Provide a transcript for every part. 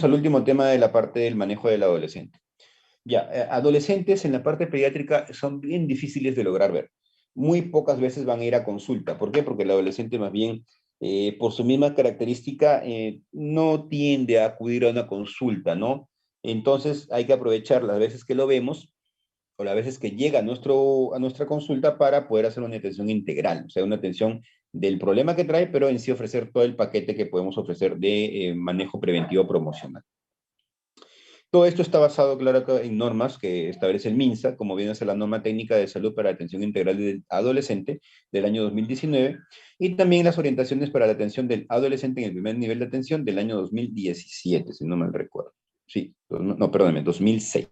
al último tema de la parte del manejo del adolescente. Ya, adolescentes en la parte pediátrica son bien difíciles de lograr ver. Muy pocas veces van a ir a consulta. ¿Por qué? Porque el adolescente más bien, por su misma característica, no tiende a acudir a una consulta, ¿no? Entonces hay que aprovechar las veces que lo vemos o las veces que llega a nuestra consulta para poder hacer una atención integral, o sea, una atención del problema que trae, pero en sí ofrecer todo el paquete que podemos ofrecer de manejo preventivo promocional. Todo esto está basado, claro, en normas que establece el MINSA, como viene a ser la norma técnica de salud para la atención integral del adolescente del año 2019, y también las orientaciones para la atención del adolescente en el primer nivel de atención del año 2017, si no mal recuerdo. Sí, no, perdóneme, 2006.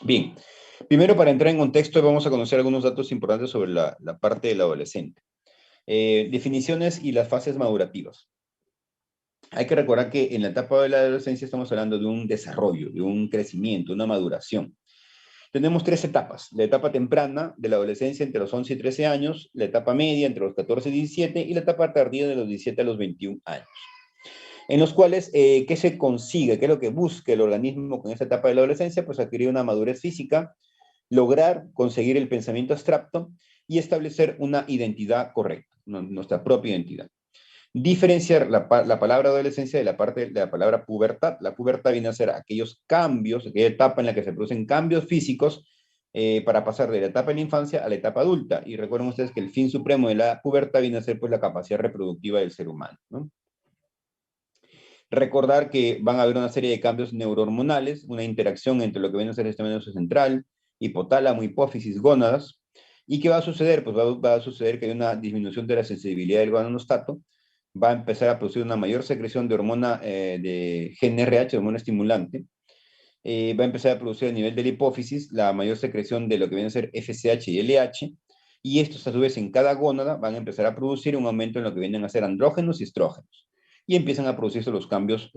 Bien, primero para entrar en contexto vamos a conocer algunos datos importantes sobre la parte del adolescente. Definiciones y las fases madurativas. Hay que recordar que en la etapa de la adolescencia estamos hablando de un desarrollo, de un crecimiento, una maduración. Tenemos tres etapas: la etapa temprana de la adolescencia entre los 11 y 13 años, la etapa media entre los 14 y 17 y la etapa tardía de los 17 a los 21 años. En los cuales, ¿qué se consigue? ¿Qué es lo que busca el organismo con esta etapa de la adolescencia? Pues adquirir una madurez física, lograr conseguir el pensamiento abstracto y establecer una identidad correcta, nuestra propia identidad. Diferenciar la palabra adolescencia de la parte de la palabra pubertad. La pubertad viene a ser aquellos cambios, aquella etapa en la que se producen cambios físicos para pasar de la etapa de la infancia a la etapa adulta. Y recuerden ustedes que el fin supremo de la pubertad viene a ser pues la capacidad reproductiva del ser humano, ¿no? Recordar que van a haber una serie de cambios neurohormonales, una interacción entre lo que viene a ser el sistema nervioso central, hipotálamo, hipófisis, gónadas. ¿Y qué va a suceder? Pues va a suceder que hay una disminución de la sensibilidad del gonadostato, va a empezar a producir una mayor secreción de hormona de GnRH, hormona estimulante, va a empezar a producir a nivel de la hipófisis la mayor secreción de lo que viene a ser FSH y LH, y estos a su vez en cada gónada van a empezar a producir un aumento en lo que vienen a ser andrógenos y estrógenos, y empiezan a producirse los cambios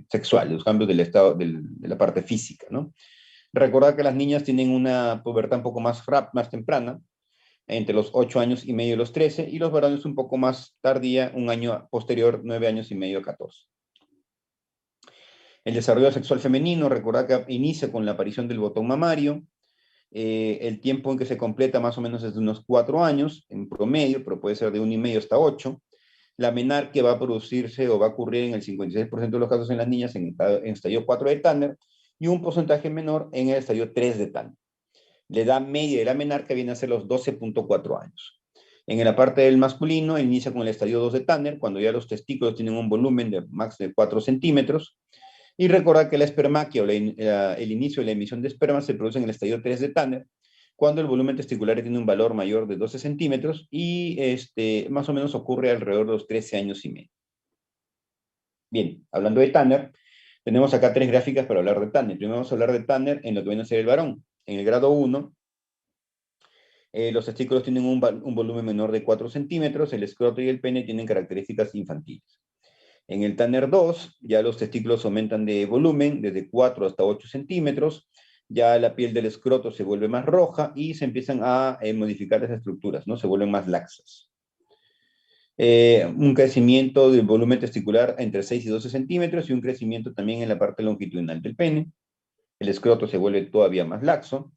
sexuales, los cambios del estado, de la parte física, ¿no? Recordar que las niñas tienen una pubertad un poco más temprana, entre los 8 años y medio y los 13, y los varones un poco más tardía, un año posterior, 9 años y medio, 14. El desarrollo sexual femenino, recordad que inicia con la aparición del botón mamario, el tiempo en que se completa más o menos es de unos 4 años, en promedio, pero puede ser de 1,5 hasta 8. La menarquia va a producirse o va a ocurrir en el 56% de los casos en las niñas en estadio 4 de Tanner, y un porcentaje menor en el estadio 3 de Tanner. La edad media de la menarca viene a ser los 12,4 años. En la parte del masculino, inicia con el estadio 2 de Tanner, cuando ya los testículos tienen un volumen de más de 4 centímetros. Y recordar que la espermaquia o el inicio de la emisión de esperma se produce en el estadio 3 de Tanner, cuando el volumen testicular tiene un valor mayor de 12 centímetros y más o menos ocurre alrededor de los 13 años y medio. Bien, hablando de Tanner, tenemos acá tres gráficas para hablar de Tanner. Primero vamos a hablar de Tanner en lo que viene a ser el varón. En el grado 1, los testículos tienen un volumen menor de 4 centímetros, el escroto y el pene tienen características infantiles. En el Tanner 2, ya los testículos aumentan de volumen desde 4 hasta 8 centímetros, ya la piel del escroto se vuelve más roja y se empiezan a modificar las estructuras, ¿no? Se vuelven más laxas. Un crecimiento del volumen testicular entre 6 y 12 centímetros y un crecimiento también en la parte longitudinal del pene. El escroto se vuelve todavía más laxo.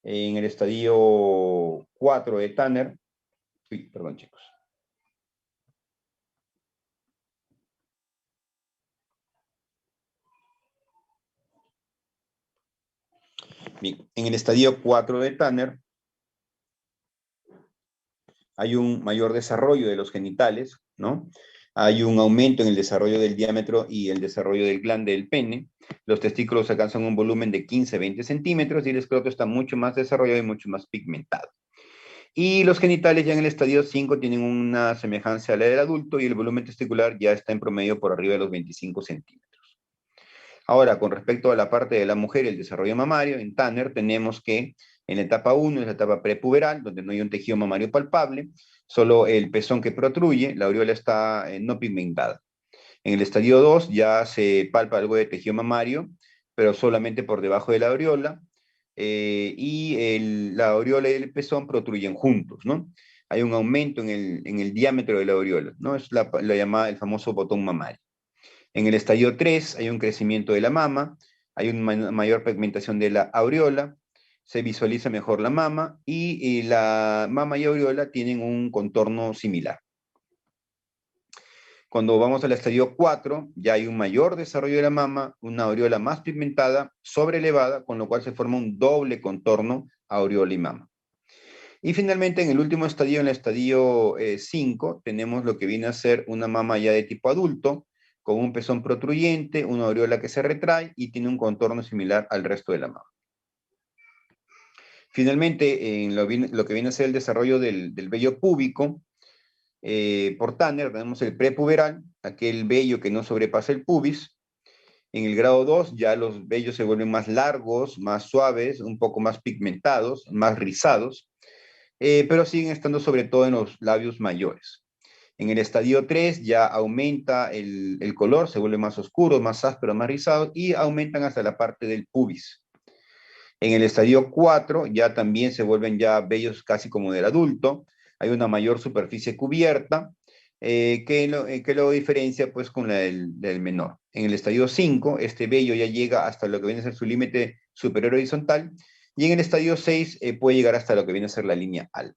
En el estadio 4 de Tanner, perdón chicos. Bien, en el estadio 4 de Tanner hay un mayor desarrollo de los genitales, ¿no? Hay un aumento en el desarrollo del diámetro y el desarrollo del glande del pene. Los testículos alcanzan un volumen de 15-20 centímetros y el escroto está mucho más desarrollado y mucho más pigmentado. Y los genitales ya en el estadio 5 tienen una semejanza a la del adulto y el volumen testicular ya está en promedio por arriba de los 25 centímetros. Ahora, con respecto a la parte de la mujer, el desarrollo mamario, en Tanner tenemos que en la etapa 1 es la etapa prepuberal, donde no hay un tejido mamario palpable, solo el pezón que protruye, la aureola está no pigmentada. En el estadio 2 ya se palpa algo de tejido mamario, pero solamente por debajo de la aureola, y la aureola y el pezón protruyen juntos, ¿no? Hay un aumento en el diámetro de la aureola, ¿no? Es la llamada, el famoso botón mamario. En el estadio 3 hay un crecimiento de la mama, hay una mayor pigmentación de la aureola, se visualiza mejor la mama y la mama y aureola tienen un contorno similar. Cuando vamos al estadio 4, ya hay un mayor desarrollo de la mama, una aureola más pigmentada, sobrelevada, con lo cual se forma un doble contorno aureola y mama. Y finalmente, en el último estadio, en el estadio 5, tenemos lo que viene a ser una mama ya de tipo adulto, con un pezón protruyente, una aureola que se retrae y tiene un contorno similar al resto de la mama. Finalmente, en lo que viene a ser el desarrollo del vello púbico, por Tanner tenemos el prepuberal, aquel vello que no sobrepasa el pubis. En el grado 2 ya los vellos se vuelven más largos, más suaves, un poco más pigmentados, más rizados, pero siguen estando sobre todo en los labios mayores. En el estadio 3 ya aumenta el color, se vuelve más oscuro, más áspero, más rizado y aumentan hasta la parte del pubis. En el estadio 4 ya también se vuelven ya vellos casi como del adulto, hay una mayor superficie cubierta, que lo diferencia pues con la del menor. En el estadio 5 este vello ya llega hasta lo que viene a ser su límite superior horizontal, y en el estadio 6 puede llegar hasta lo que viene a ser la línea alba.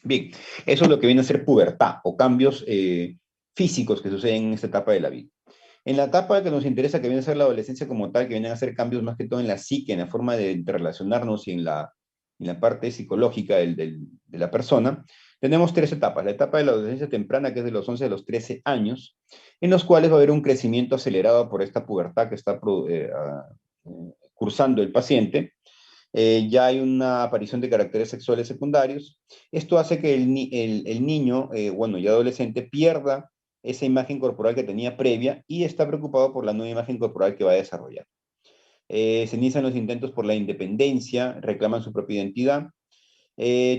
Bien, eso es lo que viene a ser pubertad o cambios físicos que suceden en esta etapa de la vida. En la etapa que nos interesa, que viene a ser la adolescencia como tal, que vienen a ser cambios más que todo en la psique, en la forma de relacionarnos y en la parte psicológica de la persona, tenemos tres etapas. La etapa de la adolescencia temprana, que es de los 11 a los 13 años, en los cuales va a haber un crecimiento acelerado por esta pubertad que está cursando el paciente. Ya hay una aparición de caracteres sexuales secundarios. Esto hace que el niño, bueno, ya adolescente, pierda esa imagen corporal que tenía previa y está preocupado por la nueva imagen corporal que va a desarrollar. Se inician los intentos por la independencia, reclaman su propia identidad.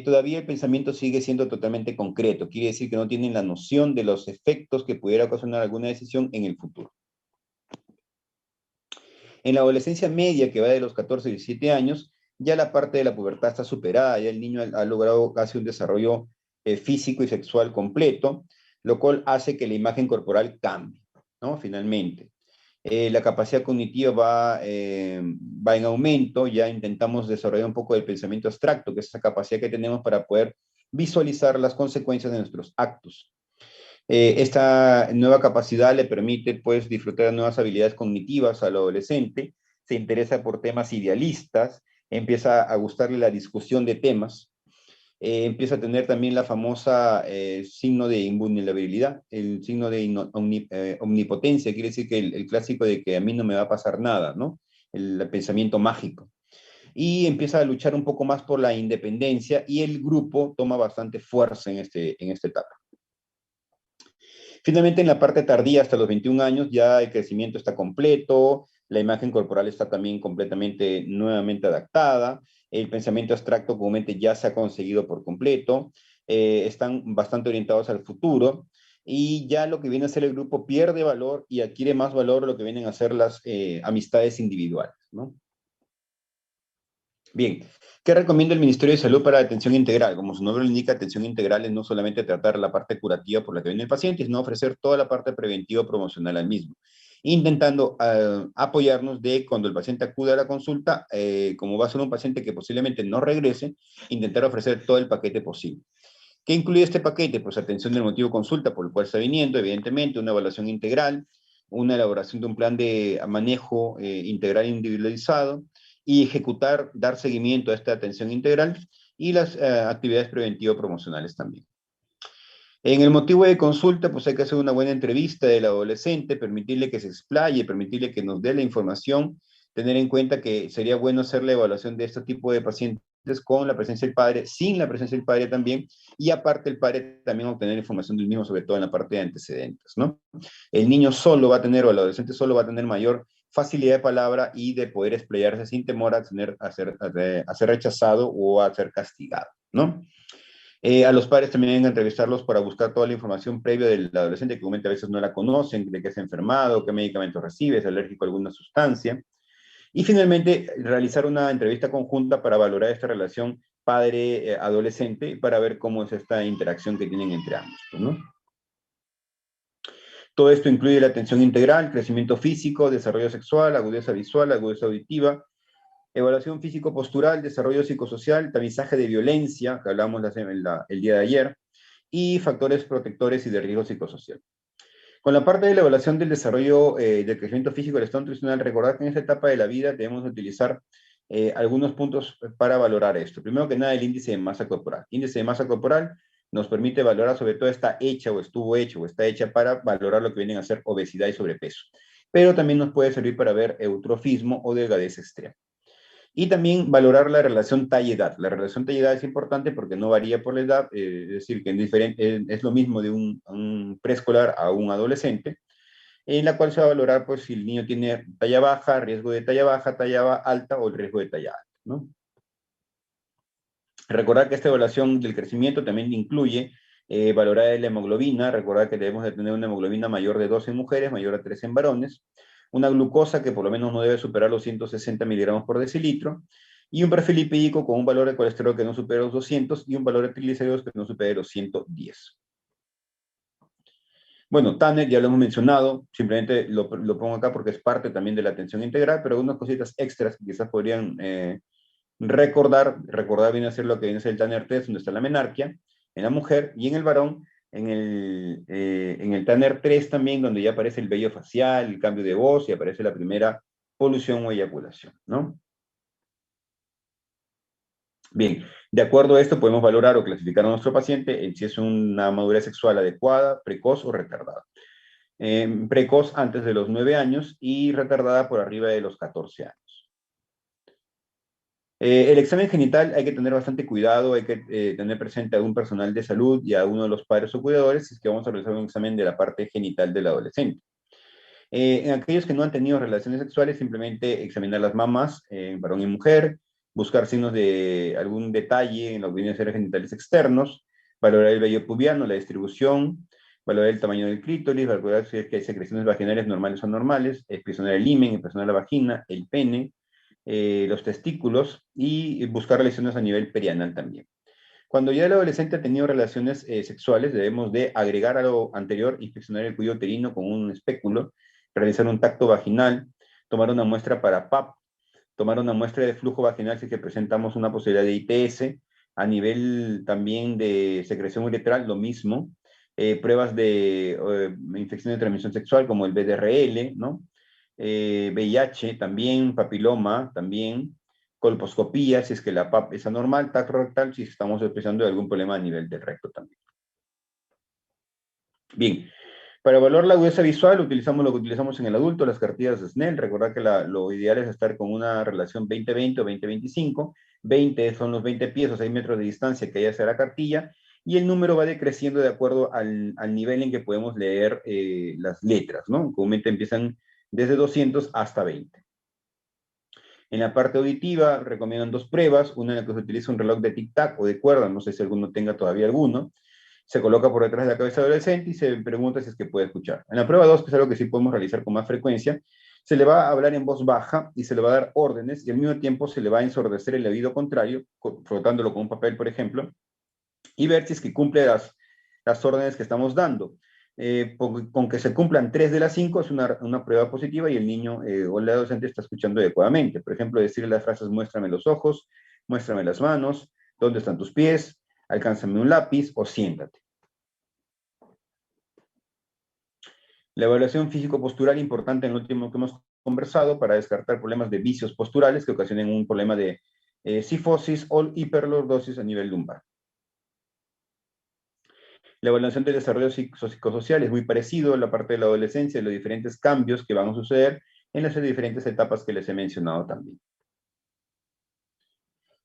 Todavía el pensamiento sigue siendo totalmente concreto, quiere decir que no tienen la noción de los efectos que pudiera ocasionar alguna decisión en el futuro. En la adolescencia media, que va de los 14 a 17 años, ya la parte de la pubertad está superada, ya el niño ha logrado casi un desarrollo físico y sexual completo, lo cual hace que la imagen corporal cambie, ¿no? Finalmente. La capacidad cognitiva va en aumento, ya intentamos desarrollar un poco del pensamiento abstracto, que es esa capacidad que tenemos para poder visualizar las consecuencias de nuestros actos. Esta nueva capacidad le permite pues disfrutar de nuevas habilidades cognitivas al adolescente, se interesa por temas idealistas, empieza a gustarle la discusión de temas, empieza a tener también la famosa signo de invulnerabilidad, el signo de omnipotencia, quiere decir que el clásico de que a mí no me va a pasar nada, ¿no? El pensamiento mágico. Y empieza a luchar un poco más por la independencia y el grupo toma bastante fuerza en esta etapa. Finalmente, en la parte tardía, hasta los 21 años, ya el crecimiento está completo, la imagen corporal está también completamente nuevamente adaptada, el pensamiento abstracto comúnmente ya se ha conseguido por completo, están bastante orientados al futuro, y ya lo que viene a ser el grupo pierde valor y adquiere más valor lo que vienen a ser las amistades individuales, ¿no? Bien, ¿qué recomienda el Ministerio de Salud para la atención integral? Como su nombre lo indica, atención integral es no solamente tratar la parte curativa por la que viene el paciente, sino ofrecer toda la parte preventiva promocional al mismo, intentando apoyarnos de cuando el paciente acude a la consulta, como va a ser un paciente que posiblemente no regrese, intentar ofrecer todo el paquete posible. ¿Qué incluye este paquete? Pues atención del motivo de consulta por el cual está viniendo, evidentemente, una evaluación integral, una elaboración de un plan de manejo integral e individualizado, y ejecutar, dar seguimiento a esta atención integral y las actividades preventivo-promocionales también. En el motivo de consulta, pues hay que hacer una buena entrevista del adolescente, permitirle que se explaye, permitirle que nos dé la información, tener en cuenta que sería bueno hacer la evaluación de este tipo de pacientes con la presencia del padre, sin la presencia del padre también, y aparte el padre también obtener información del mismo, sobre todo en la parte de antecedentes, ¿no? El niño solo va a tener, o el adolescente solo va a tener mayor facilidad de palabra y de poder explayarse sin temor a ser rechazado o a ser castigado, ¿no? A los padres también hay que entrevistarlos para buscar toda la información previa del adolescente, que comúnmente a veces no la conocen, de qué se ha enfermado, qué medicamentos recibe, es alérgico a alguna sustancia. Y finalmente, realizar una entrevista conjunta para valorar esta relación padre-adolescente para ver cómo es esta interacción que tienen entre ambos, ¿no? Todo esto incluye la atención integral, crecimiento físico, desarrollo sexual, agudeza visual, agudeza auditiva, evaluación físico-postural, desarrollo psicosocial, tamizaje de violencia, que hablamos el día de ayer, y factores protectores y de riesgo psicosocial. Con la parte de la evaluación del desarrollo del crecimiento físico del estado nutricional, recordar que en esta etapa de la vida debemos utilizar algunos puntos para valorar esto. Primero que nada, el índice de masa corporal. El índice de masa corporal nos permite valorar, sobre todo está hecha o estuvo hecha o está hecha para valorar lo que vienen a ser obesidad y sobrepeso. Pero también nos puede servir para ver eutrofismo o delgadez extrema. Y también valorar la relación talla-edad. La relación talla-edad es importante porque no varía por la edad, es decir, que es lo mismo de un preescolar a un adolescente, en la cual se va a valorar pues, si el niño tiene talla baja, riesgo de talla baja, talla alta o el riesgo de talla alta, ¿no? Recordar que esta evaluación del crecimiento también incluye valorar la hemoglobina, recordar que debemos de tener una hemoglobina mayor de 2 en mujeres, mayor a 3 en varones, una glucosa que por lo menos no debe superar los 160 miligramos por decilitro, y un perfil lipídico con un valor de colesterol que no supere los 200 y un valor de triglicéridos que no supere los 110. Bueno, Tanner ya lo hemos mencionado, simplemente lo pongo acá porque es parte también de la atención integral, pero algunas cositas extras que quizás podrían recordar viene a ser lo que viene a ser el Tanner 3, donde está la menarquia, en la mujer, y en el varón, en el Tanner 3 también, donde ya aparece el vello facial, el cambio de voz, y aparece la primera polución o eyaculación, ¿no? Bien, de acuerdo a esto podemos valorar o clasificar a nuestro paciente en si es una madurez sexual adecuada, precoz o retardada. Precoz antes de los 9 años y retardada por arriba de los 14 años. El examen genital hay que tener bastante cuidado, hay que tener presente a un personal de salud y a uno de los padres o cuidadores si es que vamos a realizar un examen de la parte genital del adolescente. En aquellos que no han tenido relaciones sexuales, simplemente examinar las mamas, varón y mujer, buscar signos de algún detalle en los bienes genitales externos, valorar el vello pubiano, la distribución, valorar el tamaño del clítoris, valorar si es que hay secreciones vaginales normales o anormales, inspeccionar el himen, inspeccionar la vagina, el pene, los testículos y buscar lesiones a nivel perianal también. Cuando ya el adolescente ha tenido relaciones sexuales, debemos de agregar a lo anterior, inspeccionar el cuello uterino con un espéculo, realizar un tacto vaginal, tomar una muestra para PAP, tomar una muestra de flujo vaginal si es que presentamos una posibilidad de ITS, a nivel también de secreción uretral, lo mismo, pruebas de infección de transmisión sexual como el VDRL, ¿no? VIH también, papiloma también, colposcopía, si es que la PAP es anormal, tacto rectal, si estamos sospechando de algún problema a nivel del recto también. Bien, para evaluar la agudeza visual utilizamos lo que utilizamos en el adulto, las cartillas de Snell. Recordad que lo ideal es estar con una relación 20-20 o 20-25. 20 son los 20 pies o 6 metros de distancia que haya hacia la cartilla, y el número va decreciendo de acuerdo al nivel en que podemos leer las letras, ¿no? Comúnmente empiezan desde 200 hasta 20. En la parte auditiva recomiendan dos pruebas, una en la que se utiliza un reloj de tic-tac o de cuerda, no sé si alguno tenga todavía alguno, se coloca por detrás de la cabeza del adolescente y se pregunta si es que puede escuchar. En la prueba 2, que es algo que sí podemos realizar con más frecuencia, se le va a hablar en voz baja y se le va a dar órdenes y al mismo tiempo se le va a ensordecer el oído contrario, frotándolo con un papel, por ejemplo, y ver si es que cumple las órdenes que estamos dando. Con que se cumplan 3 de las 5 es una prueba positiva y el niño o el adolescente está escuchando adecuadamente. Por ejemplo, decirle las frases: muéstrame los ojos, muéstrame las manos, ¿dónde están tus pies?, alcánzame un lápiz o siéntate. La evaluación físico-postural, importante en lo último que hemos conversado, para descartar problemas de vicios posturales que ocasionen un problema de cifosis o hiperlordosis a nivel lumbar. La evaluación del desarrollo psicosocial es muy parecido a la parte de la adolescencia, de los diferentes cambios que van a suceder en las diferentes etapas que les he mencionado también.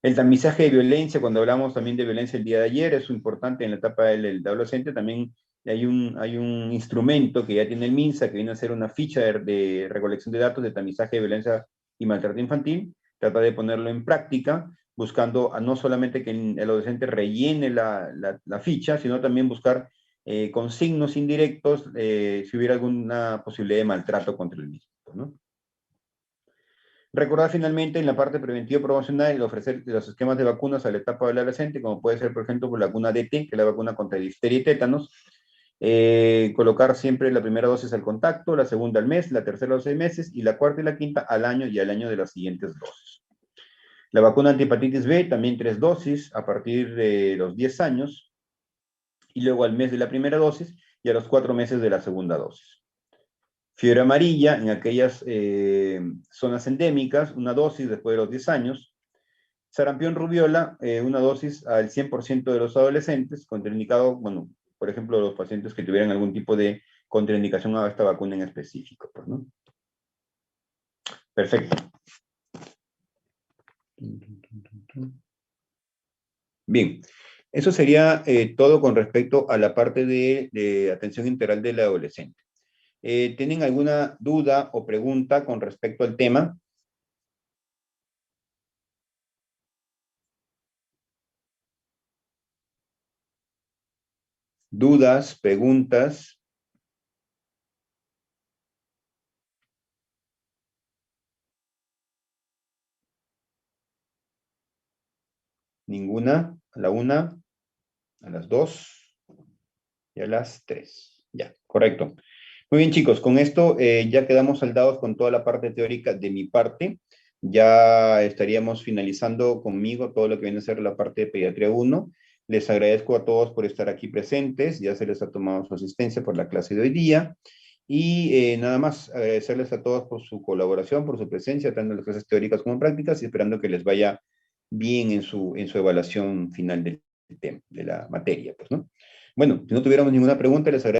El tamizaje de violencia, cuando hablamos también de violencia el día de ayer, es importante en la etapa del adolescente. También hay un instrumento que ya tiene el MINSA, que viene a ser una ficha de recolección de datos de tamizaje de violencia y maltrato infantil. Trata de ponerlo en práctica, buscando no solamente que el adolescente rellene la ficha, sino también buscar con signos indirectos si hubiera alguna posibilidad de maltrato contra el mismo, ¿no? Recordar finalmente en la parte preventiva promocional el ofrecer los esquemas de vacunas a la etapa del adolescente, como puede ser, por ejemplo, la vacuna DT, que es la vacuna contra difteria y tétanos, Colocar siempre la primera dosis al contacto, la segunda al mes, la tercera a los 6 meses y la cuarta y la quinta al año y al año de las siguientes dosis. La vacuna antihepatitis B, también 3 dosis a partir de los 10 años y luego al mes de la primera dosis y a los 4 meses de la segunda dosis. Fiebre amarilla en aquellas zonas endémicas, 1 dosis después de los 10 años. Sarampión rubiola, 1 dosis al 100% de los adolescentes, contraindicado, bueno, por ejemplo, los pacientes que tuvieran algún tipo de contraindicación a esta vacuna en específico, pues, ¿no? Perfecto. Bien, eso sería todo con respecto a la parte de atención integral del adolescente. ¿Tienen alguna duda o pregunta con respecto al tema? ¿Dudas, preguntas? ¿Ninguna? ¿A la 1? ¿A las 2? Y a las 3. Ya, correcto. Muy bien, chicos, con esto ya quedamos saldados con toda la parte teórica de mi parte. Ya estaríamos finalizando conmigo todo lo que viene a ser la parte de Pediatría 1. Les agradezco a todos por estar aquí presentes. Ya se les ha tomado su asistencia por la clase de hoy día. Y nada más agradecerles a todos por su colaboración, por su presencia, tanto en las clases teóricas como prácticas, y esperando que les vaya bien en su evaluación final del tema, de la materia, pues, ¿no? Bueno, si no tuviéramos ninguna pregunta, les agradezco.